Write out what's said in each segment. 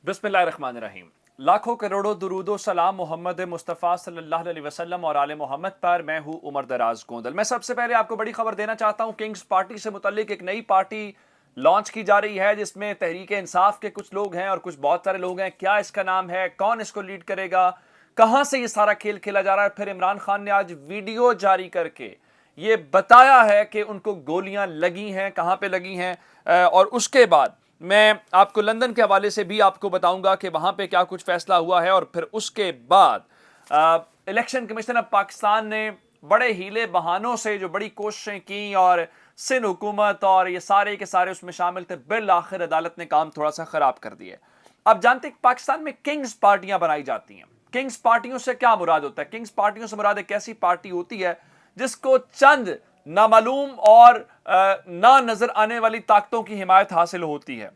बिस्मिल्लाहिर्रहमानिर्रहीम। लाखों करोड़ों दुरूदो सलाम मोहम्मद मुस्तफ़ा सल्लल्लाहु अलैहि वसल्लम और आले मोहम्मद पर। मैं हूँ उमर दराज गोंदल। मैं सबसे पहले आपको बड़ी खबर देना चाहता हूँ। किंग्स पार्टी से मुतल्लिक एक नई पार्टी लॉन्च की जा रही है जिसमें तहरीक इंसाफ के कुछ लोग हैं और कुछ बहुत सारे लोग हैं। क्या इसका नाम है, कौन इसको लीड करेगा, कहाँ से ये सारा खेल खेला जा रहा है। फिर इमरान खान ने आज वीडियो जारी करके ये बताया है कि उनको गोलियां लगी हैं, कहाँ पे लगी हैं। और उसके बाद मैं आपको लंदन के हवाले से भी आपको बताऊंगा कि वहां पे क्या कुछ फैसला हुआ है। और फिर उसके बाद इलेक्शन कमीशन ऑफ पाकिस्तान ने बड़े हीले बहानों से जो बड़ी कोशिशें की और सिंध हुकूमत और ये सारे के सारे उसमें शामिल थे, बिल आखिर अदालत ने काम थोड़ा सा खराब कर दिया। अब जानते हैं पाकिस्तान में किंग्स पार्टियां बनाई जाती हैं। किंग्स पार्टियों से क्या मुराद होता है? किंग्स पार्टियों से मुराद एक ऐसी पार्टी होती है जिसको चंद नामालूम और ना नजर आने वाली ताकतों की हिमायत हासिल होती है।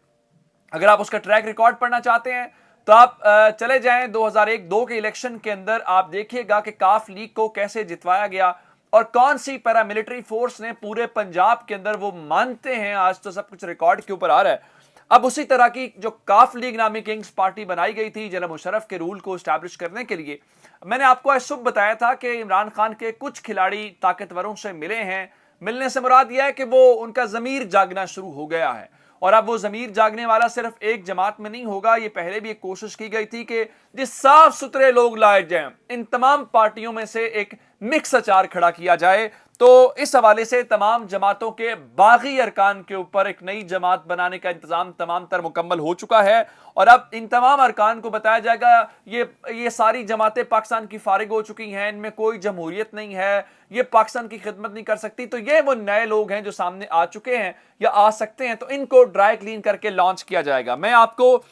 अगर आप उसका ट्रैक रिकॉर्ड पढ़ना चाहते हैं तो आप चले जाएं 2001-2 के इलेक्शन के अंदर। आप देखिएगा कि काफ लीग को कैसे जितवाया गया और कौन सी पैरामिलिट्री फोर्स ने पूरे पंजाब के अंदर, वो मानते हैं आज तो सब कुछ रिकॉर्ड के ऊपर आ रहा है। अब उसी तरह की जो काफ लीग नामी किंग्स पार्टी बनाई गई थी जनरल मुशर्रफ के रूल को एस्टैब्लिश करने के लिए, मैंने आपको आज सुबह बताया था कि इमरान खान के कुछ खिलाड़ी ताकतवरों से मिले हैं। मिलने से मुराद यह है कि वो उनका ज़मीर जागना शुरू हो गया है। और अब वो ज़मीर जागने वाला सिर्फ एक जमात में नहीं होगा। ये पहले भी एक कोशिश की गई थी कि जिस साफ सुथरे लोग लाए जाएं, इन तमाम पार्टियों में से एक मिक्स अचार खड़ा किया जाए। तो इस हवाले से तमाम जमातों के बागी अरकान के ऊपर एक नई जमात बनाने का इंतजाम तमाम तर मुकम्मल हो चुका है। और अब इन तमाम अरकान को बताया जाएगा ये सारी जमातें पाकिस्तान की फारिग हो चुकी हैं, इनमें कोई जमहूरियत नहीं है, ये पाकिस्तान की खिदमत नहीं कर सकती। तो ये वो नए लोग हैं जो सामने आ चुके हैं या आ सकते हैं, तो इनको ड्राई क्लीन करके लॉन्च किया जाएगा। मैं आपको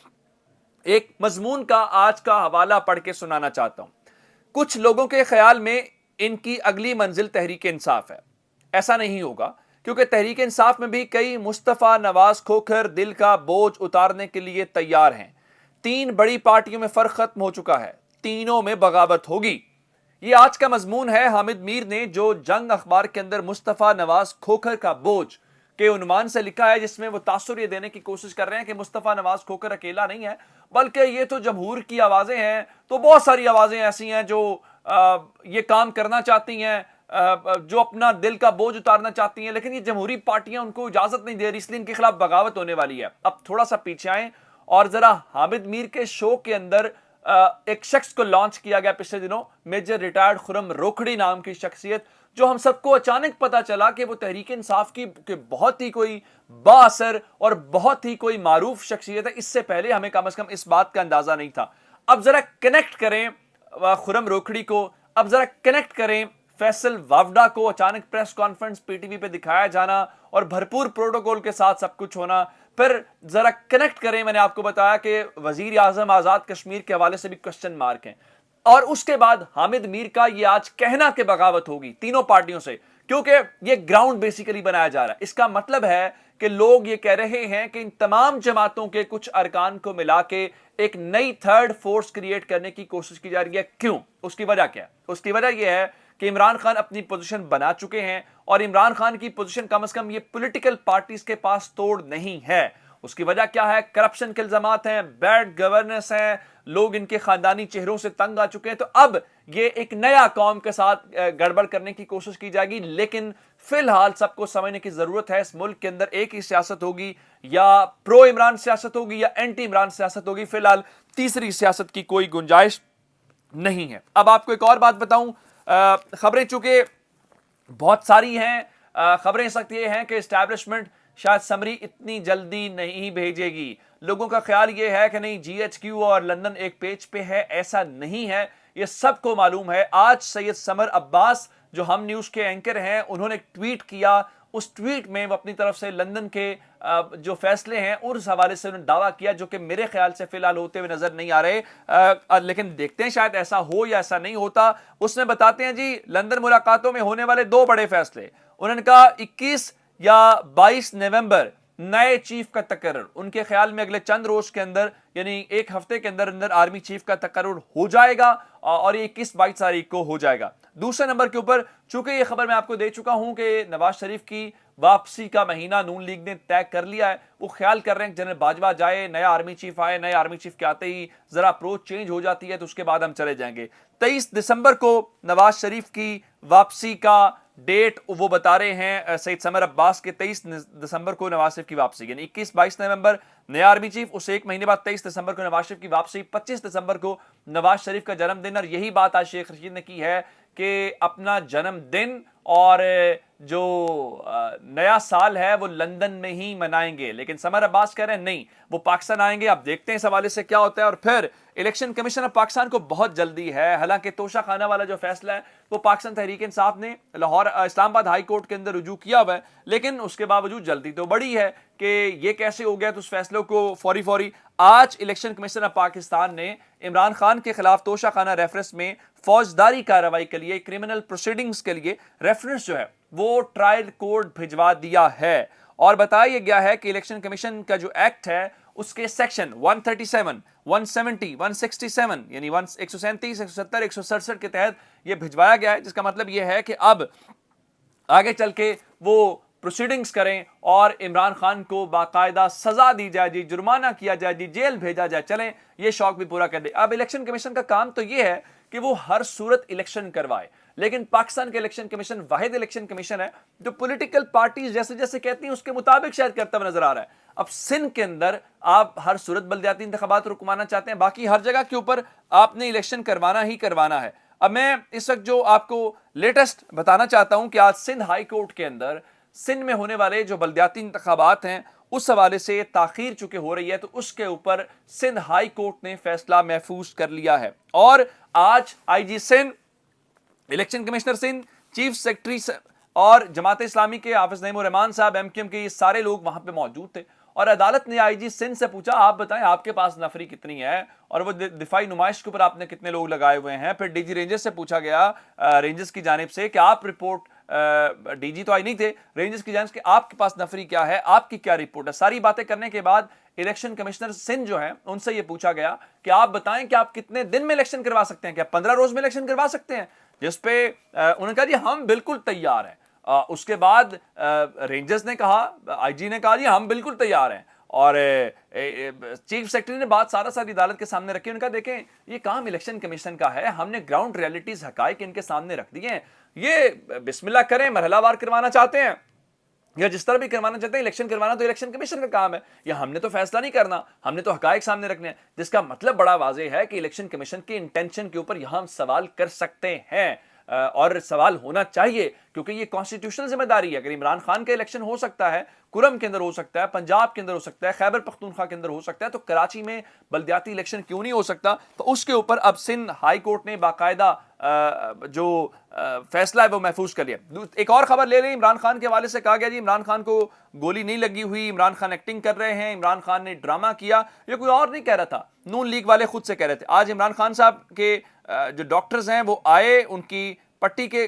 एक मजमून का आज का हवाला पढ़ के सुनाना चाहता हूं। कुछ लोगों के ख्याल में इनकी अगली मंजिल तहरीक इंसाफ है। ऐसा नहीं होगा, क्योंकि तहरीक इंसाफ में भी कई मुस्तफ़ा नवाज खोखर दिल का बोझ उतारने के लिए तैयार हैं। 3 बड़ी पार्टियों में फर्क खत्म हो चुका है, तीनों में बगावत होगी। ये आज का मजमून है हामिद मीर ने जो जंग अखबार के अंदर मुस्तफ़ा नवाज खोखर का बोझ के उन्वान से लिखा है, जिसमें वो तासुर ये देने की कोशिश कर रहे हैं कि मुस्तफ़ा नवाज खोखर अकेला नहीं है, बल्कि ये तो जमहूर की आवाज़ें हैं। तो बहुत सारी आवाज़ें ऐसी हैं जो ये काम करना चाहती हैं, जो अपना दिल का बोझ उतारना चाहती हैं, लेकिन ये जमहूरी पार्टियां उनको इजाज़त नहीं दे रही, इसलिए इनके खिलाफ बगावत होने वाली है। अब थोड़ा सा पीछे आएँ और ज़रा हामिद मीर के शो के अंदर एक शख्स को लॉन्च किया गया पिछले दिनों, मेजर रिटायर्ड खुरम रोखड़ी नाम की शख्सियत, जो हम सबको अचानक पता चला कि वो तहरीक इंसाफ की बहुत ही कोई बाअसर और बहुत ही कोई मारूफ शख्सियत है। इससे पहले हमें कम से कम इस बात का अंदाजा नहीं था। अब जरा कनेक्ट करें खुरम रोखड़ी को, अब जरा कनेक्ट करें फैसल वावडा को। अचानक प्रेस कॉन्फ्रेंस पीटीवी पे दिखाया जाना और भरपूर प्रोटोकॉल के साथ सब कुछ होना। फिर जरा कनेक्ट करें, मैंने आपको बताया कि वजीर आजम आजाद कश्मीर के हवाले से भी क्वेश्चन मार्क हैं। और उसके बाद हामिद मीर का ये आज कहना कि बगावत होगी तीनों पार्टियों से, क्योंकि ये ग्राउंड बेसिकली बनाया जा रहा है। इसका मतलब है कि लोग ये कह रहे हैं कि इन तमाम जमातों के कुछ अरकान को मिला के एक नई थर्ड फोर्स क्रिएट करने की कोशिश की जा रही है। क्यों? उसकी वजह क्या है? उसकी वजह यह है कि इमरान खान अपनी पोजीशन बना चुके हैं और इमरान खान की पोजीशन कम से कम ये पॉलिटिकल पार्टीज के पास तोड़ नहीं है। उसकी वजह क्या है? करप्शन के इल्जामात हैं, बैड गवर्नेंस है, लोग इनके खानदानी चेहरों से तंग आ चुके हैं। तो अब ये एक नया कौम के साथ गड़बड़ करने की कोशिश की जाएगी। लेकिन फिलहाल सबको समझने की जरूरत है, इस मुल्क के अंदर एक ही सियासत होगी, या प्रो इमरान सियासत होगी या एंटी इमरान सियासत होगी। फिलहाल तीसरी सियासत की कोई गुंजाइश नहीं है। अब आपको एक और बात बताऊं, खबरें चूंकि बहुत सारी हैं, खबरें इस वक्त ये हैं कि एस्टैब्लिशमेंट शायद समरी इतनी जल्दी नहीं भेजेगी। लोगों का ख्याल ये है कि नहीं, जीएचक्यू और लंदन एक पेज पे है, ऐसा नहीं है, ये सबको मालूम है। आज सैयद समर अब्बास जो हम न्यूज़ के एंकर हैं, उन्होंने एक ट्वीट किया। उस ट्वीट में वो अपनी तरफ से लंदन के जो फैसले हैं उस हवाले से उन्होंने दावा किया, जो कि मेरे ख्याल से फिलहाल होते हुए नजर नहीं आ रहे, लेकिन देखते हैं शायद ऐसा हो या ऐसा नहीं होता। उसमें बताते हैं जी, लंदन मुलाकातों में होने वाले 2 बड़े फैसले। उन्होंने कहा 21 या 22 नवंबर नए चीफ का तकर्रुर, उनके ख्याल में अगले चंद रोज के अंदर, यानी एक हफ्ते के अंदर अंदर आर्मी चीफ का तकर्रुर हो जाएगा और ये 21-22 तारीख को हो जाएगा। दूसरे नंबर के ऊपर, चूंकि ये खबर मैं आपको दे चुका हूं कि नवाज शरीफ की واپسی کا مہینہ نون لیگ نے طے کر لیا ہے. وہ خیال کر رہے ہیں کہ جنرل باجوہ جائے, نیا آرمی چیف آئے, نئے آرمی چیف کے آتے ہی ذرا اپروچ چینج ہو جاتی ہے تو اس کے بعد ہم چلے جائیں گے. 23 دسمبر کو نواز شریف کی واپسی کا ڈیٹ وہ بتا رہے ہیں سید سمر عباس کے 23 دسمبر کو نواز شریف کی واپسی, یعنی 21-22 نومبر نیا آرمی چیف, اس ایک مہینے بعد 23 دسمبر کو نواز شریف کی واپسی, 25 دسمبر کو نواز شریف کا جنم دن. اور یہی بات آج شیخ رشید نے کی ہے کہ اپنا جنم دن اور جو نیا سال ہے وہ لندن میں ہی منائیں گے, لیکن سمر عباس کہہ رہے ہیں نہیں, وہ پاکستان آئیں گے. اب دیکھتے ہیں اس حوالے سے کیا ہوتا ہے. اور پھر الیکشن کمیشن آف پاکستان کو بہت جلدی ہے, حالانکہ توشہ خانہ والا جو فیصلہ ہے وہ پاکستان تحریک انصاف نے لاہور اسلام آباد ہائی کورٹ کے اندر رجوع کیا ہوا ہے, لیکن اس کے باوجود جلدی تو بڑی ہے کہ یہ کیسے ہو گیا. تو اس فیصلوں کو فوری آج الیکشن کمیشن آف پاکستان نے عمران خان کے خلاف توشہ خانہ ریفرنس میں فوجداری کارروائی کے لیے, کرمنل پروسیڈنگز کے لیے ریفرنس جو ہے وہ ٹرائل کورٹ بھجوا دیا ہے. اور بتایا گیا ہے کہ الیکشن کمیشن کا جو ایکٹ ہے اس کے سیکشن 137, 170, 167 یعنی 137, 170, 167 کے تحت یہ بھجوایا گیا ہے, جس کا مطلب یہ ہے کہ اب آگے چل کے وہ پروسیڈنگز کریں اور عمران خان کو باقاعدہ سزا دی جائے جی, جرمانہ کیا جائے جی, جیل بھیجا جائے. چلیں یہ شوق بھی پورا کر دے. اب الیکشن کمیشن کا کام تو یہ ہے کہ وہ ہر صورت الیکشن کروائے, لیکن پاکستان کے الیکشن کمیشن واحد الیکشن کمیشن ہے جو پولیٹیکل پارٹیز جیسے جیسے کہتی ہیں اس کے مطابق شاید کرتا ہوا نظر آ رہا ہے. اب سندھ کے اندر آپ ہر صورت بلدیاتی انتخابات رکوانا چاہتے ہیں, باقی ہر جگہ کے اوپر آپ نے الیکشن کروانا ہی کروانا ہے. اب میں اس وقت جو آپ کو لیٹسٹ بتانا چاہتا ہوں کہ آج سندھ ہائی کورٹ کے اندر سندھ میں ہونے والے جو بلدیاتی انتخابات ہیں اس حوالے سے تاخیر چونکہ ہو رہی ہے, تو اس کے اوپر سندھ ہائی کورٹ نے فیصلہ محفوظ کر لیا ہے. اور آج I G Sindh, election commissioner Sindh, chief secretary اور جماعت اسلامی کے حافظ نعیم الرحمان صاحب ایم کیو ایم کے, یہ سارے لوگ وہاں پہ موجود تھے. اور عدالت نے آئی جی سندھ سے پوچھا آپ بتائیں آپ کے پاس نفری کتنی ہے اور وہ دفاعی نمائش کے اوپر آپ نے کتنے لوگ لگائے ہوئے ہیں. پھر ڈی جی رینجرز سے پوچھا گیا, رینجرز کی جانب سے, کہ آپ رپورٹ, ڈی جی تو آئی نہیں تھے, رینجرز کی جانب سے کہ آپ کے پاس نفری کیا ہے, آپ کی کیا رپورٹ ہے. ساری باتیں کرنے کے بعد الیکشن کمشنر سندھ جو ہے ان سے یہ پوچھا گیا کہ آپ بتائیں کہ آپ کتنے دن میں الیکشن کروا سکتے ہیں, کیا 15 روز میں الیکشن کروا سکتے ہیں, جس پہ انہوں نے کہا جی ہم بالکل تیار ہیں. اس کے بعد رینجرز نے کہا, آئی جی نے کہا جی ہم بالکل تیار ہیں. اور چیف سیکرٹری نے بات ساری عدالت کے سامنے رکھی. ان کا دیکھیں یہ کام الیکشن کمیشن کا ہے, ہم نے گراؤنڈ ریالٹیز حقائق ان کے سامنے رکھ دیے ہیں, یہ بسم اللہ کریں, مرحلہ وار کروانا چاہتے ہیں یا جس طرح بھی کروانا چاہتے ہیں, الیکشن کروانا تو الیکشن کمیشن کا کام ہے, یا ہم نے تو فیصلہ نہیں کرنا, ہم نے تو حقائق سامنے رکھنے ہیں. جس کا مطلب بڑا واضح ہے کہ الیکشن کمیشن کی انٹینشن کے اوپر یہاں ہم سوال کر سکتے ہیں, اور سوال ہونا چاہیے کیونکہ یہ کانسٹیٹیوشنل ذمہ داری ہے. اگر عمران خان کا الیکشن ہو سکتا ہے, کرم کے اندر ہو سکتا ہے, پنجاب کے اندر ہو سکتا ہے, خیبر پختونخوا کے اندر ہو سکتا ہے, تو کراچی میں بلدیاتی الیکشن کیوں نہیں ہو سکتا؟ تو اس کے اوپر اب سندھ ہائی کورٹ نے باقاعدہ جو فیصلہ ہے وہ محفوظ کر لیا. ایک اور خبر لے لیں, عمران خان کے حوالے سے کہا گیا جی عمران خان کو گولی نہیں لگی ہوئی, عمران خان ایکٹنگ کر رہے ہیں, عمران خان نے ڈرامہ کیا. یہ کوئی اور نہیں کہہ رہا تھا, نون لیگ والے خود سے کہہ رہے تھے. آج عمران خان صاحب کے جو ڈاکٹرز ہیں وہ آئے ان کی پٹی کے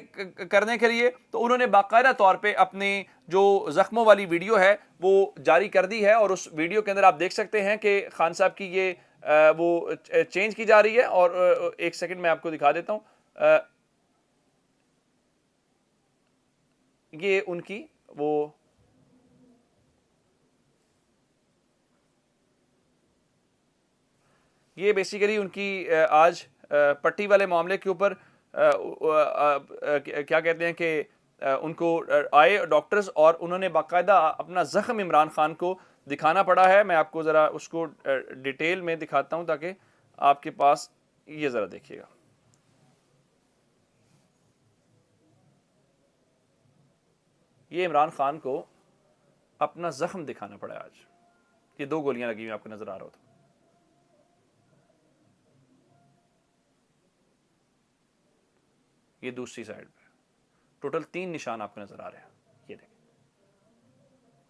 کرنے کے لیے, تو انہوں نے باقاعدہ طور پہ اپنے جو زخموں والی ویڈیو ہے وہ جاری کر دی ہے, اور اس ویڈیو کے اندر آپ دیکھ سکتے ہیں کہ خان صاحب کی یہ وہ چینج کی جا رہی ہے. اور ایک سیکنڈ میں آپ کو دکھا دیتا ہوں, یہ ان کی وہ یہ بیسیکلی ان کی آج پٹی والے معاملے کے اوپر کیا کہتے ہیں کہ ان کو آئے ڈاکٹرز اور انہوں نے باقاعدہ اپنا زخم عمران خان کو دکھانا پڑا ہے. میں آپ کو ذرا اس کو ڈیٹیل میں دکھاتا ہوں تاکہ آپ کے پاس, یہ ذرا دیکھیے گا, یہ عمران خان کو اپنا زخم دکھانا پڑا ہے آج. یہ 2 گولیاں لگی ہوئی آپ کو نظر آ رہا ہوتا, یہ دوسری سائڈ پہ ٹوٹل 3 نشان آپ کو نظر آ رہے ہیں. یہ دیکھیں,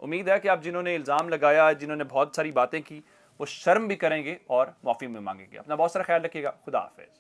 امید ہے کہ آپ جنہوں نے الزام لگایا, جنہوں نے بہت ساری باتیں کی, وہ شرم بھی کریں گے اور معافی بھی مانگیں گے. اپنا بہت سارا خیال رکھیے گا. خدا حافظ.